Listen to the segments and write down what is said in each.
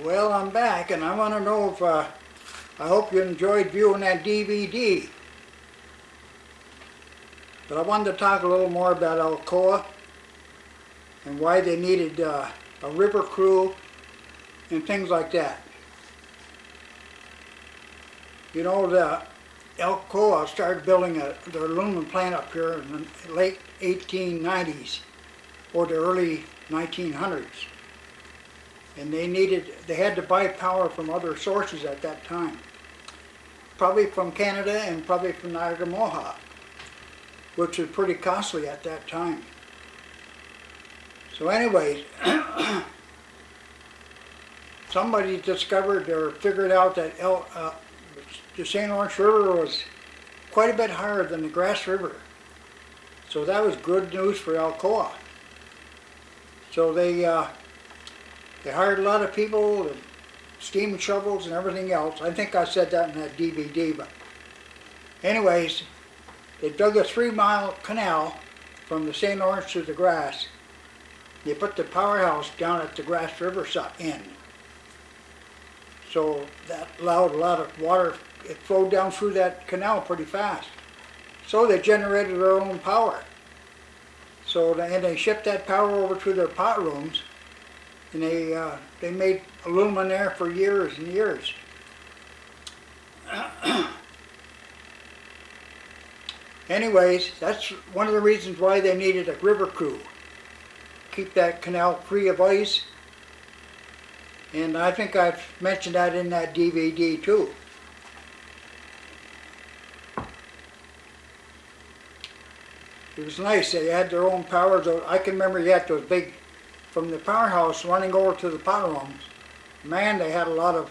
Well, I'm back, and I want to know if, I hope you enjoyed viewing that DVD. But I wanted to talk a little more about Alcoa and why they needed a river crew and things like that. You know, Alcoa started building their aluminum plant up here in the late 1890s or the early 1900s. And they had to buy power from other sources at that time. Probably from Canada and probably from Niagara Mohawk, which was pretty costly at that time. So anyways, somebody discovered or figured out that the St. Lawrence River was quite a bit higher than the Grass River. So that was good news for Alcoa. So they hired a lot of people, steam shovels and everything else. I think I said that in that DVD, but anyways, they dug a 3-mile canal from the St. Lawrence to the Grass. They put the powerhouse down at the Grass River end. So that allowed a lot of water. It flowed down through that canal pretty fast. So they generated their own power. And they shipped that power over to their pot rooms, and they made aluminum there for years and years. Anyways, that's one of the reasons why they needed a river crew. Keep that canal free of ice. And I think I've mentioned that in that DVD too. It was nice. They had their own power. I can remember you had those big, from the powerhouse running over to the pot rooms. Man, they had a lot of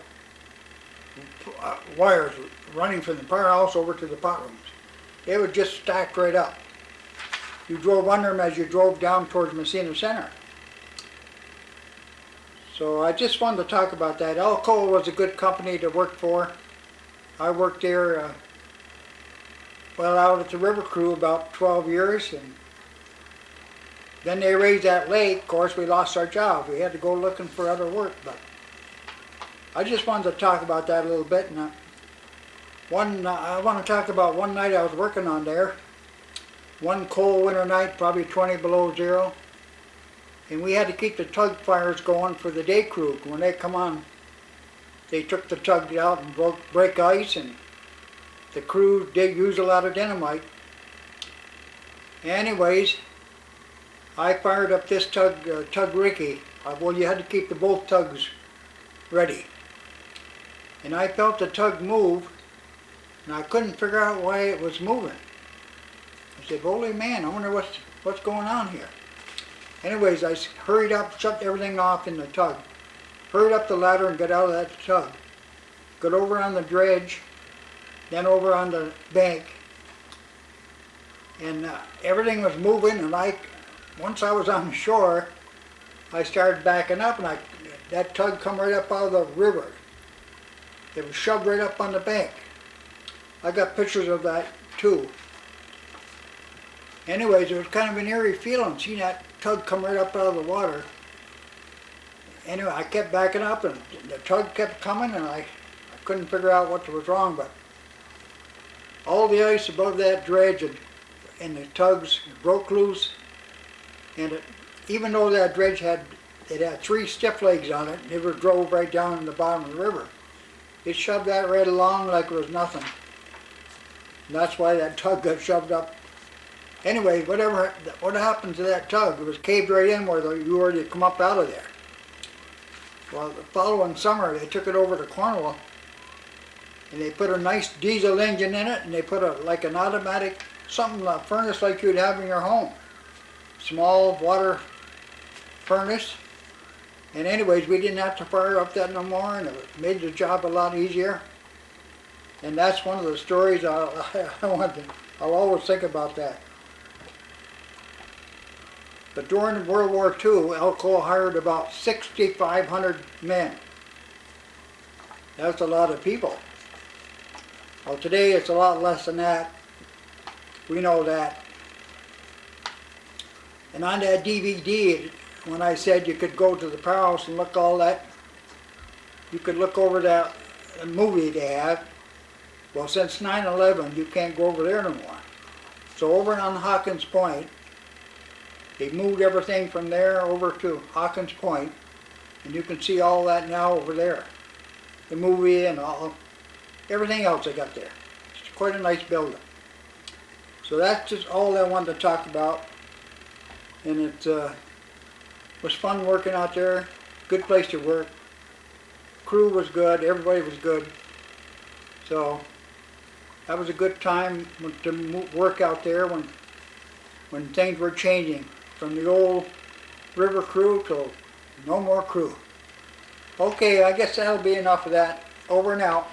wires running from the powerhouse over to the pot rooms. They would just stack right up. You drove under them as you drove down towards Messina Center. So I just wanted to talk about that. Alcoa was a good company to work for. I worked there, out at the river crew about 12 years. And then they raised that lake. Of course, we lost our job. We had to go looking for other work. But I just wanted to talk about that a little bit. And I want to talk about one night I was working on there. One cold winter night, probably 20 below zero. And we had to keep the tug fires going for the day crew. When they come on, they took the tug out and break ice, and the crew did use a lot of dynamite. Anyways, I fired up this tug Ricky. You had to keep both tugs ready. And I felt the tug move, and I couldn't figure out why it was moving. I said, holy man, I wonder what's going on here. Anyways, I hurried up, shut everything off in the tug, hurried up the ladder and got out of that tug. Got over on the dredge, then over on the bank, and everything was moving, and once I was on the shore, I started backing up, and that tug come right up out of the river. It was shoved right up on the bank. I got pictures of that too. Anyways, it was kind of an eerie feeling, seeing that tug come right up out of the water. Anyway, I kept backing up, and the tug kept coming, and I couldn't figure out what was wrong, but all the ice above that dredge and the tugs broke loose, and even though that dredge had 3 stiff legs on it, and it was drove right down in the bottom of the river. It shoved that right along like it was nothing. And that's why that tug got shoved up. Anyway, what happened to that tug? It was caved right in where you already come up out of there. Well, the following summer, they took it over to Cornwall, and they put a nice diesel engine in it, and they put an automatic, a furnace like you'd have in your home. Small water furnace. And anyways, we didn't have to fire up that no more, and it made the job a lot easier. And that's one of the stories I'll always think about that. But during World War II, Alcoa hired about 6,500 men. That's a lot of people. Well, today it's a lot less than that. We know that. And on that DVD, when I said you could go to the powerhouse and look all that, you could look over that movie they had. Well, since 9/11, you can't go over there no more. So over on Hawkins Point, they moved everything from there over to Hawkins Point, and you can see all that now over there. The movie and everything else they got there. It's quite a nice building. So that's just all I wanted to talk about. And it was fun working out there. Good place to work. Crew was good. Everybody was good. So that was a good time to work out there when things were changing from the old river crew to no more crew. Okay, I guess that'll be enough of that. Over and out.